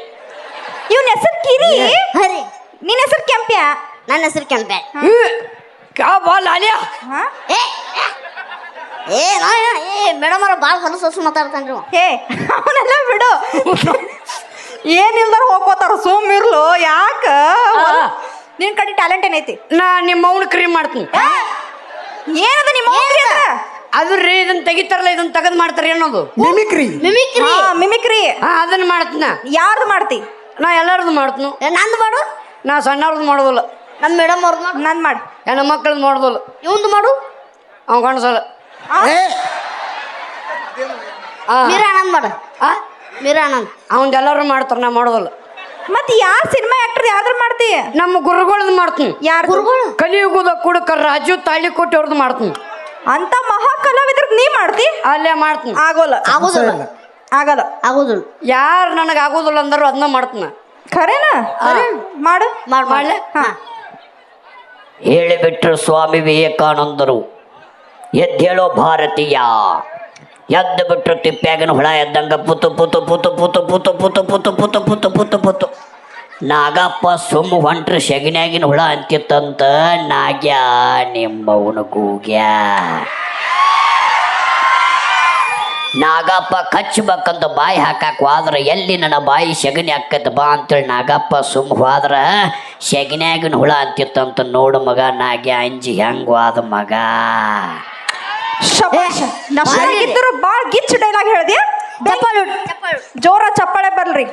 ಇವನ್ ಹೆಸರು ಕಿರಿ ಹರಿ ನಿನ್ ಹೆಸರು ಕೆಂಪ್ಯ ನನ್ನ ಹೆಸರು ಕೆಂಪೆ ಕಾ ಬಾಲ್ ಅಲಿಯಾ ಹಾ ಏ ಏ ನಾ ಏ ಮೇಡಮ್ ಅವ್ರ ಭಾಳ ಹೊಲಸು ಮಾತಾಡ್ತಾನ್ರಿ ಅವ. ಹೇ ಅವನೆಲ್ಲ ಬಿಡು ಏನಿಲ್ದಾರ ಹೋಗ್ಕೋತಾರ ಸುಮ್ ಇರ್ಲು ಯಾಕ ನಿನ್ ಕಡೆ ಟ್ಯಾಲೆಂಟ್ ಏನೈತಿ ನಾ ನಿಮ್ಮ ಅವನು ಕ್ರೀಮ್ ಮಾಡ್ತೀನಿ ಏನದ ನಿಮ್ಮ ಹೋಗ್ರಿ ಅದ ಅದು ರೀ ಇದನ್ನ ತೆಗಿತಾರಲ್ಲ ಇದನ್ನ ತೆಗೆದು ಮಾಡ್ತಾರೆ ಅನ್ನೋದು ಮಿಮಿಕ್ರಿ ಮಿಮಿಕ್ರಿ ಮಿಮಿಕ್ರಿ ಹಾ ಅದನ್ನ ಮಾಡ್ತೀನ ಯಾರ್ದು ಮಾಡ್ತಿ ನಾ ಎಲ್ಲಾರ್ದು ಮಾಡ್ತೀನಿ ಏ, ನಂದು ಮಾಡು ನಾ ಸಣ್ಣವ್ರದ್ದು ಮಾಡೋದಿಲ್ಲ ನಮ್ಮ ಮೇಡಮ್ ಅವ್ರದ್ದು ಮಾಡು ನನ್ ಮಾಡು ಹೆಣ್ಣು ಮಕ್ಕಳದ್ದು ಮಾಡೋದಿಲ್ಲ ಇವಂದು ಮಾಡು ಅವ್ ಕಾಣಿಸಲ್ಲ ಏ ಮೀರಾನಂದ್ ಮಾಡು ಆ ಮೀರಾನಂದ್ ಅವಂದ ಎಲ್ಲರೂ ಮಾಡ್ತಾರ ನಾ ಮಾಡೋದಿಲ್ಲ ಮತ್ ಯಾರ್ ಸಿನಿಮಾ ಆಕ್ಟರ್ ಯಾವ್ದ್ರ ಮಾಡ್ತಿ ನಮ್ಮ ಗುರುಗಳದ್ದು ಮಾಡ್ತೀನಿ ಯಾರ್ ಗುರುಗಳು ಕಲಿಯುಗದ ಕುಡುಕ ರಾಜು ತಾಳಿಕೋಟೆ ಅವ್ರದ್ದು ಮಾಡ್ತೀನಿ ಅಂತ ಮಹಾ ಕಲಾವಿದ್ರ ನೀ ಮಾಡ್ತಿ ಅಲ್ಲೇ ಮಾಡ್ತೀನಿ ಆಗೋಲ್ಲ ಆಗೋದಿಲ್ಲ ಆಗಲ್ಲ ಆಗೋದಿಲ್ಲ ಯಾರು ನನಗೆ ಆಗೋದಿಲ್ಲ ಅಂದರು ಅದನ್ನ ಮಾಡ್ತೀನಿ ಖರೇನಾ ಮಾಡು ಮಾಡು ಮಾಡ್ಲೆ ಹಾ ಹೇಳಿಬಿಟ್ರು ಸ್ವಾಮಿ ವಿವೇಕಾನಂದರು ಎದ್ದೇಳೋ ಭಾರತೀಯ ಎದ್ದು ಬಿಟ್ರು ತಿಪ್ಪ್ಯಾಗಿನ ಹುಳ ಎದ್ದಂಗ ಪುತು ಪುತು ಪುತು ಪುತು ಪುತು ಪುತು ಪುತು ಪುತು ಪುತು ಪುತು ಪುತು ನಾಗಪ್ಪ ಸುಮ್ಮ ಹೊಂಟ್ರ ಶಗನ್ಯಾಗಿನ ಹುಳ ಅಂತಿತ್ತಂತ ನಾಗ್ಯ ನಿಮ್ಮವನು ಕೂಗ್ಯ ನಾಗಪ್ಪ ಕಚ್ಚಬೇಕಂತ ಬಾಯಿ ಹಾಕಕ್ ಹೋದ್ರ ಎಲ್ಲಿ ನನ್ನ ಬಾಯಿ ಶಗನಿ ಹಾಕತ್ ಬಾ ಅಂತೇಳಿ ನಾಗಪ್ಪ ಸುಮ್ಮ ಹೋದ್ರ ಶಗನ್ಯಾಗಿನ ಹುಳ ಅಂತಿತ್ತಂತ ನೋಡು ಮಗ ನಾಗ್ಯ ಅಂಜಿ ಹೆಂಗ್ ಹೋದ ಮಗ ಶಬಾಷ್ ನಮ್ಮಗಿದ್ರು ಬಾಳ್ ಗಿಚ್ಚು ಡೈಲಾಗ್ ಹೇಳ್ದಿ ಜೋರ ಚಪ್ಪಾಳೆ ಬರ್ಲ್ರಿ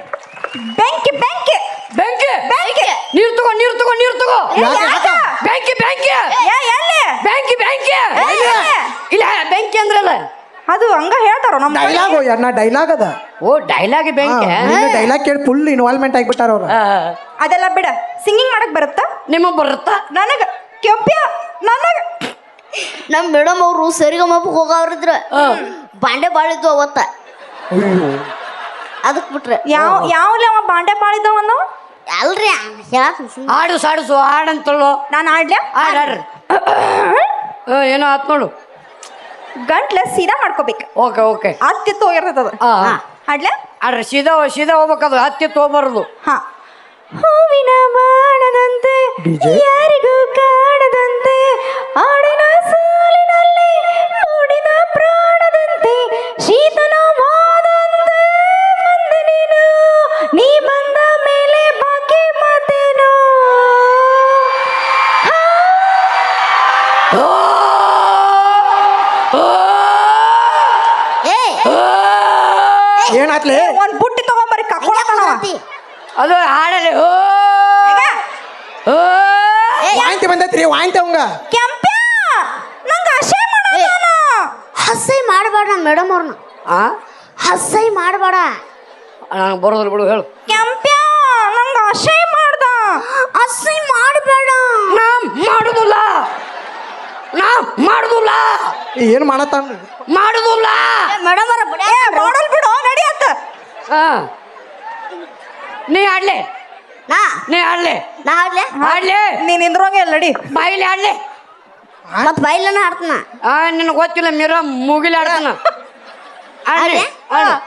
ಬೆಂಕಿ ಬೆಂಕಿ ಬೆಂಕಿ ಬೆಂಕಿ ನೀರು ತಗೋ ನೀರು ತಗೋ ನೀರು ತಗೋ ಯಾಕ? ಬೆಂಕಿ ಬೆಂಕಿ ಎಲ್ಲಿ ಬೆಂಕಿ ಬೆಂಕಿ ಎಲ್ಲಿ? ಇಲ್ಲ ಬೆಂಕಿ ಅಂದ್ರಲ್ಲ ಅದು ಹಂಗ ಹೇಳ್ತಾರ ನಮ್ಮ ಡೈಲಾಗ್ ಅಣ್ಣ ಡೈಲಾಗ್ ಅದ ಓ ಡೈಲಾಗ್ ಬೆಂಕಿ ಡೈಲಾಗ್ ಕೇಳಿ ಫುಲ್ ಇನ್ವಾಲ್ವ್ಮೆಂಟ್ ಆಗಿಬಿಟ್ಟಾರ ಅವ್ರು ಅದೆಲ್ಲ ಬಿಡ ಸಿಂಗಿಂಗ್ ಮಾಡಕ್ ಬರುತ್ತಾ ನಿಮಗ್ ಬರುತ್ತಾ ನನಗ ಕೆಂಪ್ಯ ನನಗ ನಮ್ಮ ಮೇಡಮ್ ಅವರು ಸರಿಗಮಪ್ಪಗೆ ಹೋಗವ್ರಿದ್ರ ಬಾಂಡೆ ಬಾಳಿದ್ವು ಅವತ್ತ ಅದಕ್ಕೆ ಬಿಟ್ರೆ ಯಾವ್ಲೆ ಅವ ಬಾಂಡೆ ಪಾಳಿದವ ನಾವು ಅಲ್ರಿ ಹೇಳಕ್ ಆಡು ಸಾಡಿಸು ಆಡಂತಳು ನಾನು ಆಡ್ಲ ಆಡ್ರಿ ಏನೋ ಆತ್ ನೋಡು ಗಂಟ್ಲೆ ಸೀದಾ ಮಾಡ್ಕೋಬೇಕು ಓಕೆ ಓಕೆ ಅತ್ತಿತ್ತು ಹೋಗಿರ್ತದ ಆಡ್ಲ ಆಡ್ರಿ ಸೀದಾ ಸೀದಾ ಹೋಗ್ಬೇಕದು ಹತ್ತಿ ತಗೋಬಾರದು ಹಾ ಹೂವಿನ ಬಾಣದಂತೆ ಯಾರಿಗೂ ಕಾಣದಂತೆ ಆಡಿನ ಸಾಲಿನಲ್ಲಿ ಮೂಡಿದ ಪ್ರಾಣದಂತೆ ಶೀತಲವಾದಂತೆ ಬಂದೆ ನೀನು ನೀ ಬಂದ ಮೇಲೆ ಬಾಕಿ ಮಾತೇನು ಏನಾತ್ಲಿ ಒಂದ್ ಬುಟ್ಟಿ ತಗೊಂಬರಿ ಕಕ್ಕೊಳಕಣವ ಅದು ಹಾಡಲಿ ಓ ಓ ವಾಂತಿ ಬಂದೈತ್ರಿ ವಾಂತಿ ಅವಂಗ ಕೆಂಪ್ಯ ನಂಗ ಅಶಯ ಮಾಡೋಣ ಹಸೈ ಮಾಡಬೇಡ ನಮ್ಮ ಮೇಡಮ್ ಅವ್ರನ್ನ ಆ ಹಸೈ ಮಾಡಬೇಡ ನಂಗೆ ಬರೋದಿಲ್ಲ ಬಿಡು ಹೇಳು. ಕೆಂಪ್ಯ ನಂಗ ಅಸಹ್ಯ ಮಾಡ್ದ. ಅಸಹ್ಯ ಮಾಡಬೇಡ. ನಾ ಮಾಡುದಿಲ್ಲ, ನಾ ಮಾಡುದಿಲ್ಲ, ಏನು ಮಾಡತ್ತಾನ್ರಿ? ಮಾಡುದಿಲ್ಲ. ಮೇಡಮ್ ಅವರ ಮಾಡಲ್ ಬಿಡು ನಡಿ ಅಂತ. ಹಾ ನೀ ಆಡ್ಲೆ, ನಾ ನೀ ಆಡ್ಲೆ, ನಾ ಆಡ್ಲೆ ಆಡ್ಲೆ, ನೀನ್ ಇಂದ್ರೋಂಗೆ ಅಲ್ಲ ನಡಿ. ಬಾಯಿಲಿ ಆಡ್ಲೆ. ಮತ್ ಬೈಲನ ಆಡ್ತನ. ನಿನಗೆ ಗೊತ್ತಿಲ್ಲ ಮೀರ ಮುಗಿಲಿ ಆಡ್ತಾನ. ಆಡ್ಲಿ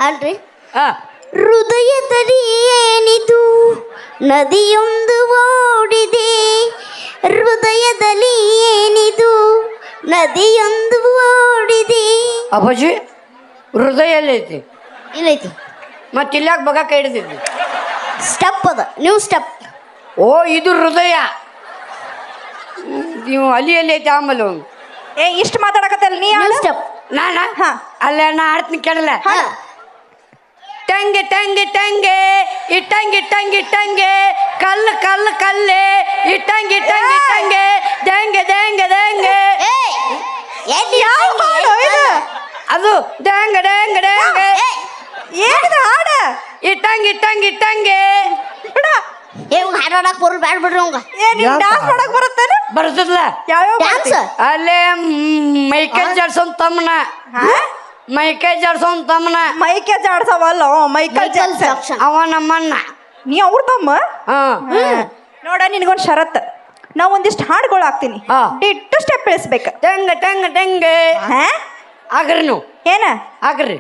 ಅಲ್ರಿ ಹಾ ಹೃದಯದಲ್ಲಿ ಏನಿದು ನದಿಯೊಂದು ಓಡಿದೆ. ಹೃದಯದಲ್ಲಿ ಏನಿದು ನದಿಯೊಂದು ಓಡಿದೆ. ಅಪ್ಪಾಜಿ ಹೃದಯ ಎಲ್ಲೈತಿ? ಇಲ್ಲೈತಿ. ಮತ್ತೆ ಇಲ್ಲಾಕ ಬಗ ಕೈ ಹಿಡಿದಿದ್ದಿ? ಸ್ಟೆಪ್ ಅದ, ನ್ಯೂ ಸ್ಟೆಪ್. ಓ ಇದು ಹೃದಯ. ನೀವು ಅಲ್ಲಿ ಎಲ್ಲಿ ಐತಿ ಆಮೇಲೆ ಒಂದು ಇಷ್ಟು ಮಾತಾಡಕತ್ತಲ್ಲ ನೀ ನ್ಯೂ ಆಡು. ಸ್ಟೆಪ್. ನಾನ ಹಾ. ಅಲ್ಲೇ ನಾ ಆಡ್ತೀನಿ ಕೇಳಲ್ಲ. ಟಂಗೆ ಟಂಗೆ ಟಂಗೆ ಇಟ್ಟಂಗೆ ಇಟ್ಟಂಗೆ ಇಟ್ಟಂಗೆ ಕಲ್ಲು ಕಲ್ಲು ಕಲ್ಲೆ ಇಟ್ಟಂಗೆ ಇಟ್ಟಂಗೆ ಇಟ್ಟಂಗೆ ದಂಗೆ ದಂಗೆ ದಂಗೆ. ಯಾವ ಹಾಡು ಇದು? ಅದು ದಂಗೆ ದಂಗೆ ದಂಗೆ ಏನಿದೆ ಹಾಡ? ಇಟ್ಟಂಗೆ ಇಟ್ಟಂಗೆ ಇಟ್ಟಂಗೆ ಬಿಡ. ಹಾಡಾಡಕ್ ಬರೋದು ಬ್ಯಾಡ ಬಿಡ್ರಿ ಅವಂಗ. ನೀನ್ ಡ್ಯಾನ್ಸ್ ಮಾಡಕ್ ಬರುತ್ತೇನೆ? ಬರ್ತದಲ್ಲ. ಯಾವ್ಯಾವ ಡ್ಯಾನ್ಸ್ ಅಲ್ಲೇ ಮೈಕೈ ಜಾಡ್ಸೋನ್ ತಮ್ಮನ, ಮೈಕೈ ಜಾಡ್ಸೋನ್ ತಮ್ಮನ, ಮೈಕೆ ಜಾಡ್ಸವಲ್ಲ ಮೈಕಲ್ ಜಾಕ್ಸನ್. ಅವ ನಮ್ಮಣ್ಣ. ನೀ ಅವ್ರ ತಮ್ಮ? ಹಾ ನೋಡ ನಿನಗೊಂದು ಷರತ್. ನಾ ಒಂದಿಷ್ಟು ಹಾಡುಗಳು ಹಾಕ್ತೀನಿ, ಹಾ. Ditto step ಇಳಿಸ್ಬೇಕು. ಟಂಗ ಟಂಗ ಟಂಗೆ ಆಗ್ರಿ ನೀವು ಏನ ಆಗ್ರಿ.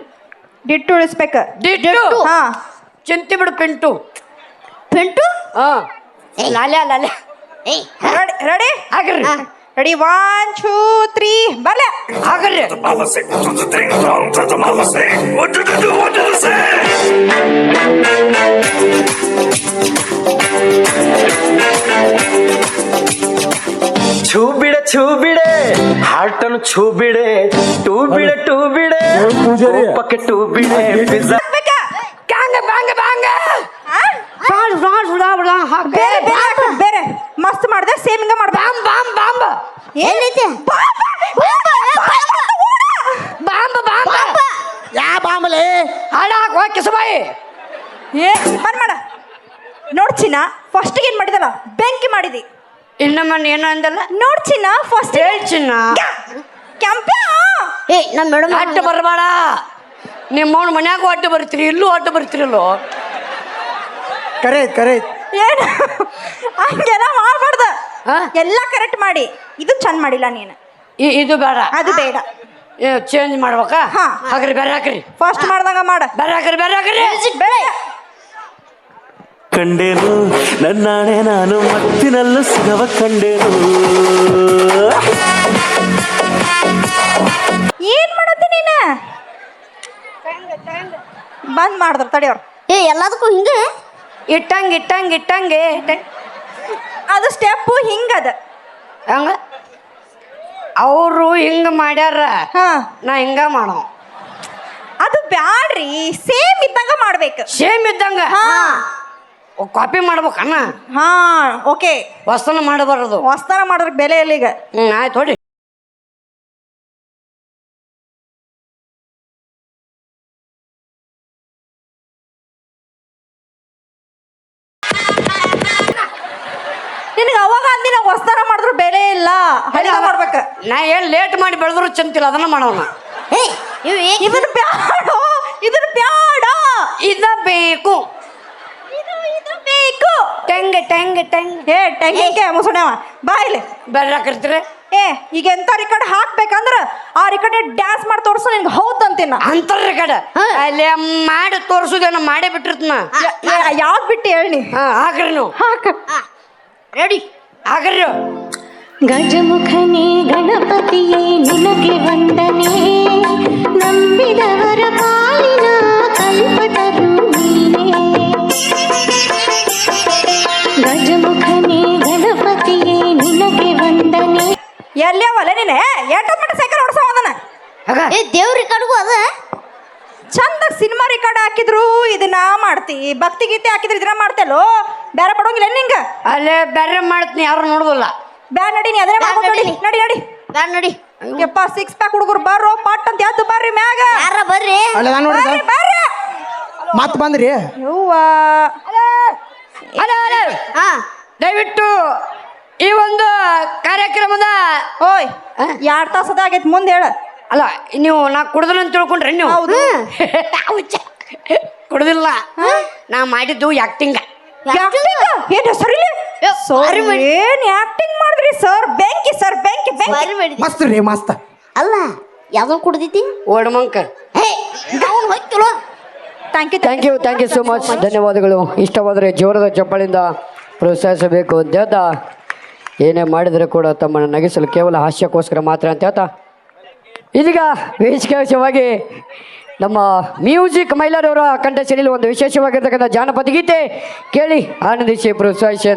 ಡಿಟ್ಟು ಇಳಿಸ್ಬೇಕು. ದಿಟ್ಟು ಹಾ ಚಿಂತಿ ಬಿಡು ಪಿಂಟು. ಪಿಂಟು ಹಾ ಲಾಲೆ ಲಾಲೆ ರೆಡಿ ಆಗ್ರಿ. ರೆಡಿ 1 2 3 ಬರ್ಲೆ. ಆಗ್ರಿ. Mama say, what does the thing wrong? What does mama say? What did you do? What did you say? ಛೂ ಬಿಡೆ ಹಾರ್ಟನ್ನು ಛೂ ಬಿಡೆ, ಟೂ ಬಿಡೆ ಪಕ್ಕೆ ಟೂ ಬಿಡೆ ಪಿಜ್ಜಾ. ಬ್ಯಾಂಗ ಬ್ಯಾಂಗ ಬ್ಯಾಂಗ ಬೇರೆ ಬೇರೆ ಬೇರೆ ಮಸ್ತ್ ಮಾಡ್ದೆ. ಸೇಮ್ ಹಿಂಗ ಮಾಡ್ದ. ಬಾಂಬ್ ಬಾಂಬ್ ಬಾಂಬ್ ಏನೈತೆ? ಬಾಂಬ್ ಬಾಂಬ್ ಯಾ ಬಾಂಬಲೆ ಹಾಡಾಕ ಹೋಗಿ ಕಿಸಬಾಯಿ. ಏ ಬಂದ್ ಮಾಡ. ನೋಡ್ ಚಿನ್ನ, ಫಸ್ಟ್ ಏನ್ ಮಾಡಿದಲ್ಲ ಬೆಂಕಿ ಮಾಡಿದಿ. ಇನ್ನೊಮ್ಮೆ ಏನು ಅಂದಲ್ಲ. ನೋಡ್ ಚಿನ್ನ ಫಸ್ಟ್ ಹೇಳ್ಚಿನ್ನ ಕೆಂಪ್ಯ. ನಮ್ಮ ಮೇಡಮ್ ಅಡ್ಡ ಬರಬೇಡ. ನಿಮ್ಮವ್ನ ಮನ್ಯಾಗ ಅಡ್ಡ ಬರ್ತೀರಿ, ಇಲ್ಲೂ ಅಡ್ಡ ಬರ್ತಿರಲ್ಲೋ. ಕರೆ ಏನ್ ಹಂಗೆಲ್ಲ ಮಾಡ್ಬಾರ್ದ. ಹಾ? ಎಲ್ಲ ಕರೆಕ್ಟ್ ಮಾಡಿ. ಇದು ಚಂದ ಮಾಡಿಲ್ಲ ನೀನು. ಇದು ಬೇಡ, ಅದು ಬೇಡ. ಚೇಂಜ್ ಮಾಡ್ಬೇಕಾ? ಹಾ. ಹಾಕ್ರಿ ಬೇರೆ ಹಾಕ್ರಿ, ಫಸ್ಟ್ ಮಾಡ್ದಂಗ ಮಾಡ. ಬೇರೆ ಹಾಕ್ರಿ, ಬೇರೆ ಹಾಕ್ರಿ. ಬೇಡ. ಕಂಡೇನು ನನ್ನಾಣೆ ನಾನು ಮತ್ತಿನಲ್ಲೂ ಸಿಗವ ಕಂಡೇನು. ಏನ್ ಮಾಡತ್ತಿ ನೀನ? ಬಂದ್ ಮಾಡಿದ್ರ ತಡಿಯವ್ರ. ಎಲ್ಲದಕ್ಕೂ ಹಿಂಗೆ ಇಟ್ಟಂಗೆ ಇಟ್ಟಂಗೆ ಇಟ್ಟಂಗೆ ಅದು ಸ್ಟೆಪ್ ಹಿಂಗದ. ಹಂಗ ಅವರು ಹಿಂಗ ಮಾಡ್ಯಾರ, ಹಾ ನಾ ಹಿಂಗ ಮಾಡೋ. ಅದು ಬ್ಯಾಡ್ರಿ, ಸೇಮ್ ಇದ್ದಂಗ ಮಾಡ್ಬೇಕು. ಸೇಮ್ ಇದ್ದಂಗ ಹಾ ಕಾಪಿ ಮಾಡ್ಬೇಕನ್ನ. ಹಾ ಓಕೆ. ವಸ್ತನ ಮಾಡಬಾರದು. ಹೊಸ್ತಾನ ಮಾಡೋದಕ್ಕೆ ಬೆಲೆ ಇಲ್ಲ ಈಗ. ಆಯ್ತು ಹೊಡಿ. ನಿನಗೆ ಅವಾಗ ಅಂದಿನ ಹೊಸ್ತಾನ ಮಾಡಿದ್ರು ಬೆಲೆ ಇಲ್ಲ, ಹಳಿದ ಮಾಡ್ಬೇಕ. ನಾ ಏನ್ ಲೇಟ್ ಮಾಡಿ ಬೆಳೆದ್ರು ಚಂತಿಲ್ಲ, ಅದನ್ನ ಮಾಡೋಣ. ಇದನ್ನ ಬ್ಯಾಡ, ಇದನ್ನ ಬ್ಯಾಡ, ಇದ ಬೇಕು, ಇದು ಬೇಕು. ಟೆಂಗೆ ಟೆಂಗೆ ಟೆಂಗೆ. ಟೆಂಗಿಗೆ ಮುಸುಣವ ಬಾ ಇಲ್ಲಿ. ಬೇರೆ ಹಾಕಿರ್ತೀರಿ. ಈಗ ಎಂತ ರಿಕಾರ್ಡ್ ಹಾಕ್ಬೇಕಂದ್ರ ಆ ರಿಕಾರ್ಡ್ ಡ್ಯಾನ್ಸ್ ಮಾಡಿ ತೋರ್ಸು. ನಿನ್ಗೆ ಹೌದಂತೀನ ಅಂತರ ಕಡೆ ಅಲ್ಲಿ ಮಾಡಿ ತೋರ್ಸುದೇನ ಮಾಡೇ ಬಿಟ್ಟಿರ್ತನ. ಯಾವ್ದು ಬಿಟ್ಟು ಹೇಳಿ. ಹಾಕ್ರಿ ನೀವು, ಹಾಕ. ರೆಡಿ ಹಾಕ್ರಿ. ಗಜಮುಖನೇ ಗಣಪತಿಯೇ ನಿನಗೆ ವಂದನೆ, ನಂಬಿದವರ ಪಾಲಿನ ಕಲ್ಪತರು ನೀನೇ. ಗಜಮುಖನೇ ಗಣಪತಿಯೇ ನಿನಗೆ ವಂದನೆ. ಎಲ್ಲಿ ಅವಲ್ಲ ನೀನೆ ಏಟೋ ಮಟ್ಟ ಸೈಕಲ್ ಓಡಿಸೋ ಅದನ್ನ. ದೇವ್ರ ರಿಕಾರ್ಡ್ಗೂ ಅದ ಚಂದ ಸಿನಿಮಾ ರಿಕಾರ್ಡ್ ಹಾಕಿದ್ರು ಇದನ್ನ ಮಾಡ್ತಿ, ಭಕ್ತಿ ಗೀತೆ ಹಾಕಿದ್ರು ಇದನ್ನ ಮಾಡ್ತೇಲೋ. ಬೇರೆ ಪಡೋಂಗಿಲ್ಲ ನಿಂಗ. ಅಲ್ಲೇ ಬೇರೆ ಮಾಡ್ತೀನಿ, ಯಾರು ನೋಡುದಿಲ್ಲ. ಬ್ಯಾ ನಡಿ, ನೀ ಅದನ್ನೇ ಮಾಡ್ಕೊಂಡು ನಡಿ. ನಡಿ ನಡಿ ಬ್ಯಾಡ ನೋಡಿ. ಯಪ್ಪ 6 ಪ್ಯಾಕ್ ಹುಡುಗರು ಬರ್ರೋ ಪಾಟ್ ಅಂತ ಎದ್ದು ಬರ್ರಿ ಮ್ಯಾಗ. ಯಾರ ಬರ್ರಿ. ಅಲ್ಲ ನೋಡಿ ಬರ್ರಿ ಬರ್ರಿ. ಮತ್ ಬಂದ್ರಿ ಯವ್ವಾ ಅಲ್ಲ ಅಲ್ಲ ಹಾ ದಯವಿಟ್ಟು ಈ ಒಂದು ಕಾರ್ಯಕ್ರಮದ ಓಯ್ 2 ತಾಸದ ಆಗೈತೆ ಮುಂದೆ ಹೇಳ. ಅಲ್ಲ ನೀವು ನಾ ಕುಡ್ದಲ್ಲ ಅಂತ ತಿಳ್ಕೊಂಡ್ರಿ ನೀವು ಹೌದು. ಹುಚ್ಚ. ಕುಡ್ದಿಲ್ಲ ನಾ ಮಾಡಿದ್ದು ಆಕ್ಟಿಂಗ್ ಏನ್ ಹೆಸರಿಲ್ಲ ಏನ್ ಆಕ್ಟಿಂಗ್ ಮಾಡಿದ್ರಿ ಸರ್? ಬೆಂಕಿ ಸರ್, ಬೆಂಕಿ ಬೆಂಕಿ. ಬಾರಿ ಮಾಡಿದ್ವಿ. ಮಸ್ತ್ ರೀ ಮಸ್ತ್. ಅಲ್ಲ ಯಾವ್ದೋ ಕುಡ್ದೈತಿ ಓಡ್ಮಂಕ ಹೇ ಅವ್ನು ಹೋಯ್ತುಳು. Thank you so much. ಧನ್ಯವಾದಗಳು. ಇಷ್ಟವಾದರೆ ಜೋರದ ಚಪ್ಪಳಿಂದ ಪ್ರೋತ್ಸಾಹಿಸಬೇಕು ಅಂತ ಹೇಳ್ತಾ, ಏನೇ ಮಾಡಿದರೆ ಕೂಡ ತಮ್ಮನ್ನು ನಗಿಸಲು ಕೇವಲ ಹಾಸ್ಯಕ್ಕೋಸ್ಕರ ಮಾತ್ರ ಅಂತ ಹೇಳ್ತಾ, ಇದೀಗ ವಿಶೇಷವಾಗಿ ನಮ್ಮ ಮ್ಯೂಸಿಕ್ ಮೈಲಾರವರ ಕಂಠ ಸಿಡಿಲು ಒಂದು ವಿಶೇಷವಾಗಿರ್ತಕ್ಕಂಥ ಜಾನಪದ ಗೀತೆ ಕೇಳಿ ಆನಂದಿಸಿ ಪ್ರೋತ್ಸಾಹಿಸಿ.